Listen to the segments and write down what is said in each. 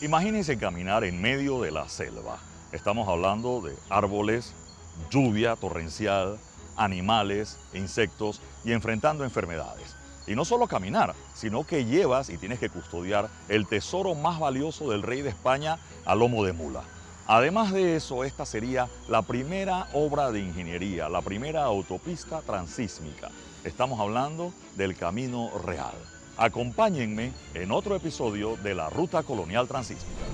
Imagínense caminar en medio de la selva. Estamos hablando de árboles, lluvia torrencial, animales, insectos y enfrentando enfermedades. Y no solo caminar, sino que llevas y tienes que custodiar el tesoro más valioso del rey de España a lomo de mula. Además de eso, esta sería la primera obra de ingeniería, la primera autopista transísmica. Estamos hablando del Camino Real. Acompáñenme en otro episodio de la Ruta Colonial Transísmica.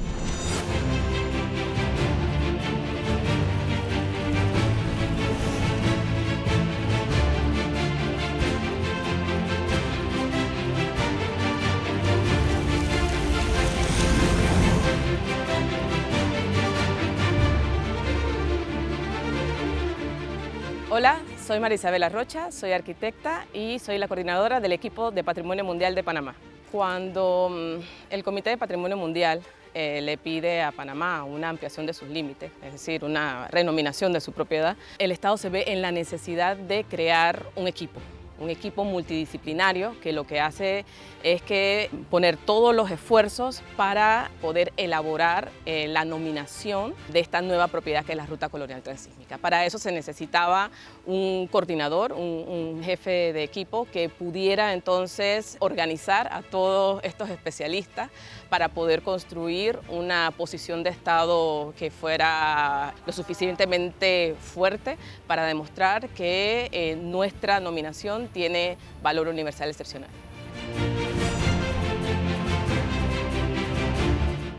Hola, soy María Isabel Arrocha, soy arquitecta y soy la coordinadora del equipo de Patrimonio Mundial de Panamá. Cuando el Comité de Patrimonio Mundial le pide a Panamá una ampliación de sus límites, es decir, una renominación de su propiedad, el Estado se ve en la necesidad de crear un equipo multidisciplinario que lo que hace es que poner todos los esfuerzos para poder elaborar la nominación de esta nueva propiedad que es la Ruta Colonial Transísmica. Para eso se necesitaba un coordinador, un jefe de equipo que pudiera entonces organizar a todos estos especialistas para poder construir una posición de Estado que fuera lo suficientemente fuerte para demostrar que nuestra nominación tiene valor universal excepcional.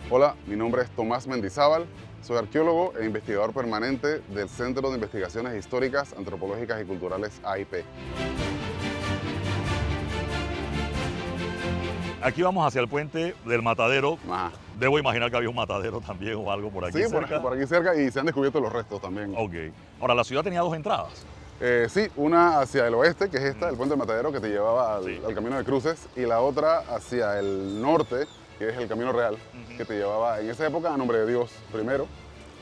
Hola, mi nombre es Tomás Mendizábal, soy arqueólogo e investigador permanente del Centro de Investigaciones Históricas, Antropológicas y Culturales AIP. Aquí vamos hacia el puente del Matadero. Ajá. Debo imaginar que había un matadero también o algo por aquí Sí, cerca. por aquí cerca, y se han descubierto los restos también. Ok. Ahora, la ciudad tenía dos entradas. Sí, una hacia el oeste, que es esta, el puente del Matadero, que te llevaba al Camino de Cruces, y la otra hacia el norte, que es el Camino Real, que te llevaba en esa época a Nombre de Dios primero,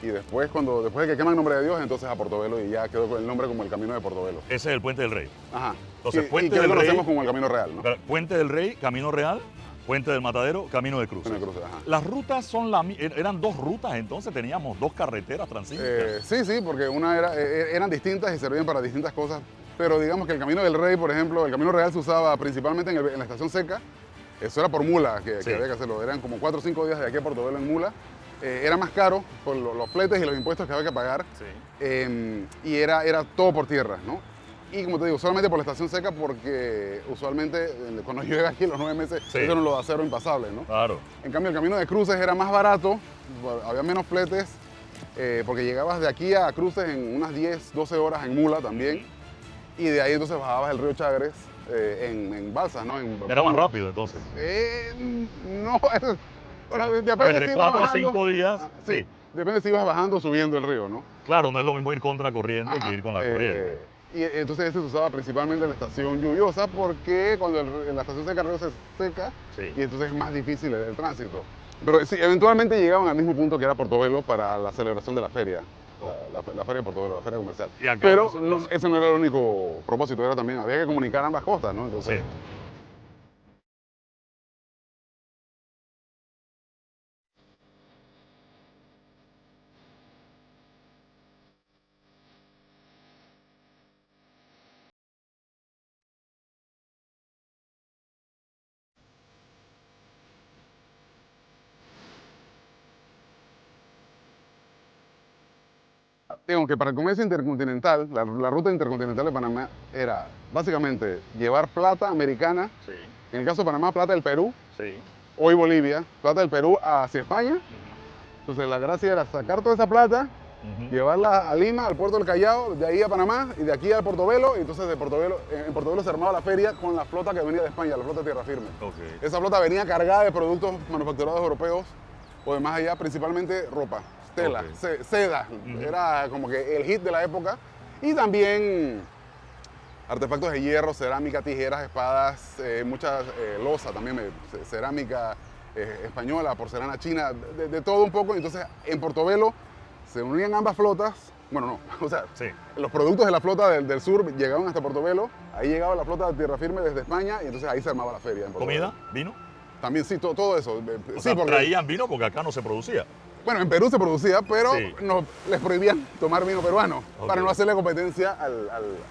y después de que queman Nombre de Dios, entonces a Portobelo, y ya quedó con el nombre como el Camino de Portobelo. Ese es el Puente del Rey. Ajá. Entonces, y Puente que del lo Rey, conocemos como el Camino Real, ¿no? Puente del Rey, Camino Real, Puente del Matadero, Camino de Cruces. Camino de Cruces, ajá. Las rutas eran dos rutas, entonces teníamos dos carreteras transísmicas. Sí, porque eran distintas y servían para distintas cosas, pero digamos que el Camino del Rey, por ejemplo, el Camino Real se usaba principalmente en la estación seca. Eso era por mula que había que hacerlo, eran como 4 o 5 días de aquí a Portobelo en mula. Era más caro por los fletes y los impuestos que había que pagar, y era todo por tierra, ¿no? Y como te digo, solamente por la estación seca, porque usualmente cuando llueve aquí en los 9 meses, eso era lo de acero impasable, ¿no? Claro. En cambio, el Camino de Cruces era más barato, había menos fletes, porque llegabas de aquí a Cruces en unas 10, 12 horas en mula también, y de ahí entonces bajabas el río Chagres en balsas, ¿no? Era más rápido entonces. No, bueno, depende De si 4 a ibas 5 bajando. días. Sí, depende si ibas bajando o subiendo el río, ¿no? Claro, no es lo mismo ir contra corriente que ir con la corriente. Y entonces ese se usaba principalmente en la estación lluviosa, porque cuando en la estación seca el río se seca, y entonces es más difícil el tránsito. Pero sí, eventualmente llegaban al mismo punto que era Portobelo para la celebración de la feria. La feria de Portobelo, la feria comercial. Pero ese no era el único propósito, era también, había que comunicar ambas costas, ¿no? Entonces, digamos que para el comercio intercontinental, la ruta intercontinental de Panamá era básicamente llevar plata americana, en el caso de Panamá, plata del Perú, hoy Bolivia, plata del Perú hacia España. Entonces la gracia era sacar toda esa plata, llevarla a Lima, al puerto del Callao, de ahí a Panamá y de aquí a Portobelo, y entonces en Portobelo se armaba la feria con la flota que venía de España, la flota de tierra firme. Esa flota venía cargada de productos manufacturados europeos o de más allá, principalmente ropa, tela, seda, era como que el hit de la época, y también artefactos de hierro, cerámica, tijeras, espadas, mucha loza también, cerámica española, porcelana china, de todo un poco. Entonces en Portobelo se unían ambas flotas, bueno no, o sea, los productos de la flota del sur llegaban hasta Portobelo, ahí llegaba la flota de tierra firme desde España, y entonces ahí se armaba la feria en Portobelo. ¿Comida? ¿Vino? También sí, todo eso. O Sí, sea, porque, traían vino porque acá no se producía. bueno, en Perú se producía, pero Sí. les prohibían tomar vino peruano Ok. para no hacerle competencia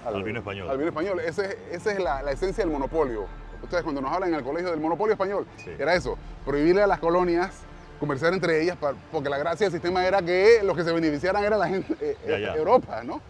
Al vino español. Al vino español. Esa es la esencia del monopolio. Ustedes cuando nos hablan en el colegio del monopolio español, Sí. era eso, prohibirle a las colonias comerciar entre ellas, porque la gracia del sistema era que los que se beneficiaran era la gente, Ya. Europa, ¿no?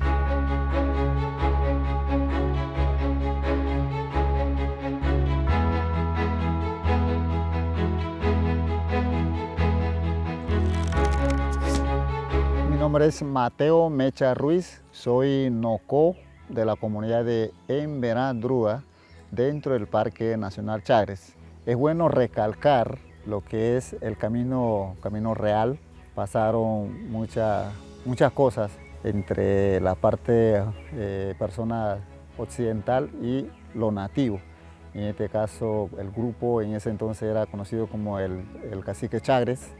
Mi nombre es Mateo Mecha Ruiz, soy nocó de la comunidad de Emberá-Drua dentro del Parque Nacional Chagres. Es bueno recalcar lo que es el camino real. Pasaron muchas cosas entre la parte persona occidental y lo nativo. En este caso, el grupo en ese entonces era conocido como el cacique Chagres.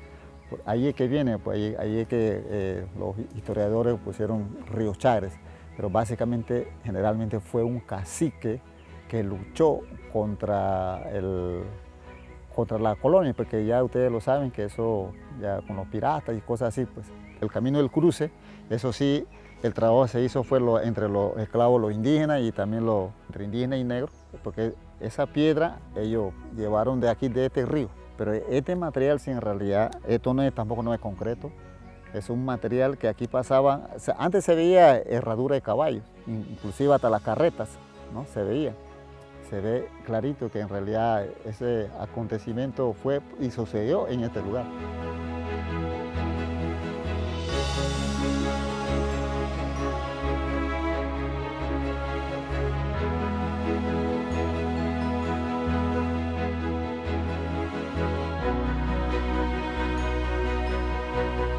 Ahí es que viene, pues ahí es que los historiadores pusieron Río Chagres, pero básicamente, generalmente fue un cacique que luchó contra la colonia, porque ya ustedes lo saben que eso, ya con los piratas y cosas así, pues el camino del cruce, eso sí, el trabajo se hizo fue entre los esclavos, los indígenas y también entre indígenas y negros, porque esa piedra ellos llevaron de aquí, de este río. Pero este material, sí, en realidad, esto tampoco no es concreto, es un material que aquí pasaba, o sea, antes se veía herradura de caballos, inclusive hasta las carretas, ¿no? Se veía. Se ve clarito que en realidad ese acontecimiento fue y sucedió en este lugar.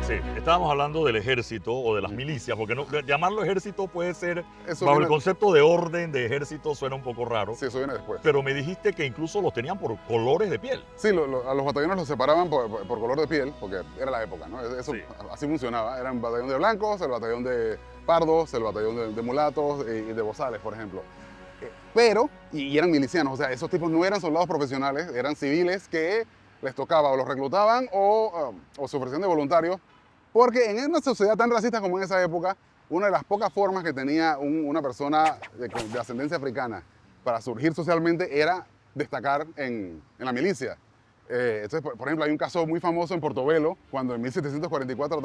Sí, estábamos hablando del ejército o de las milicias, porque llamarlo ejército puede ser, Eso bajo el viene- concepto de orden de ejército suena un poco raro, Sí, eso viene después. pero me dijiste que incluso los tenían por colores de piel. Sí, a los batallones los separaban por color de piel, porque era la época, ¿no? Eso, Sí. así funcionaba. Era un batallón de blancos, el batallón de pardos, el batallón de mulatos y de bozales, por ejemplo. Y eran milicianos, o sea, esos tipos no eran soldados profesionales, eran civiles que les tocaba o los reclutaban o se ofrecían de voluntarios, porque en una sociedad tan racista como en esa época, una de las pocas formas que tenía una persona de ascendencia africana para surgir socialmente era destacar en la milicia. Entonces, por ejemplo, hay un caso muy famoso en Portobelo, cuando en 1744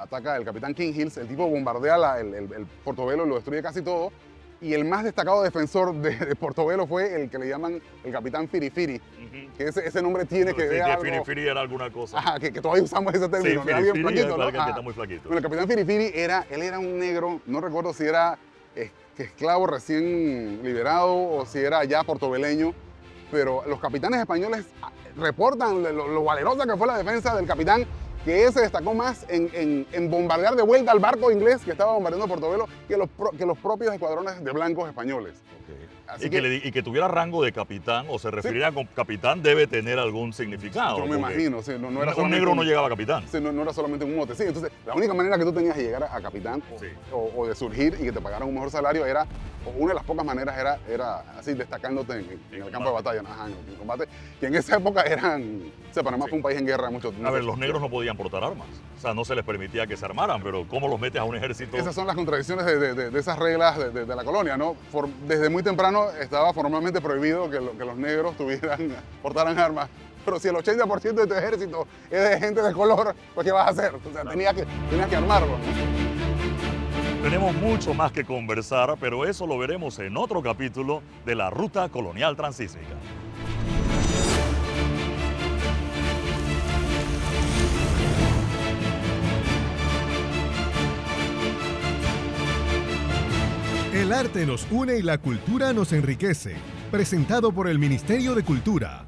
ataca el capitán King Hills, el tipo bombardea el Portobelo, lo destruye casi todo, y el más destacado defensor de Portobelo fue el que le llaman el capitán Firifiri, que ese nombre tiene que ver algo... Firifiri era alguna cosa. Ajá, que todavía usamos ese Sí, término, era bien Firifiri flaquito, es ¿no? alguien que Ajá. está muy flaquito. Bueno, el capitán Firifiri él era un negro, no recuerdo si era esclavo recién liberado o si era ya portobeleño, pero los capitanes españoles reportan lo valerosa que fue la defensa del capitán, que se destacó más en bombardear de vuelta al barco inglés que estaba bombardeando Portobelo que los propios escuadrones de blancos españoles. Así Y que tuviera rango de capitán, o se refiriera con capitán, debe tener algún significado. yo me porque imagino, sí, no era un solamente negro no llegaba a capitán. Sí, no era solamente un mote. Sí, entonces la única manera que tú tenías de llegar a capitán Sí. o de surgir y que te pagaran un mejor salario era, o una de las pocas maneras era así, destacándote en el campo de batalla, ajá, en el combate. Y en esa época o sea, Panamá Sí. fue un país en guerra mucho A ver, los negros no podían portar armas. O sea, no se les permitía que se armaran, pero ¿cómo los metes a un ejército? Esas son las contradicciones de esas reglas de la colonia, ¿no? Desde muy temprano estaba formalmente prohibido que los negros portaran armas. Pero si el 80% de tu ejército es de gente de color, pues ¿qué vas a hacer? O sea, tenías que armarlo, ¿no? Tenemos mucho más que conversar, pero eso lo veremos en otro capítulo de la Ruta Colonial Transísmica. El arte nos une y la cultura nos enriquece. Presentado por el Ministerio de Cultura,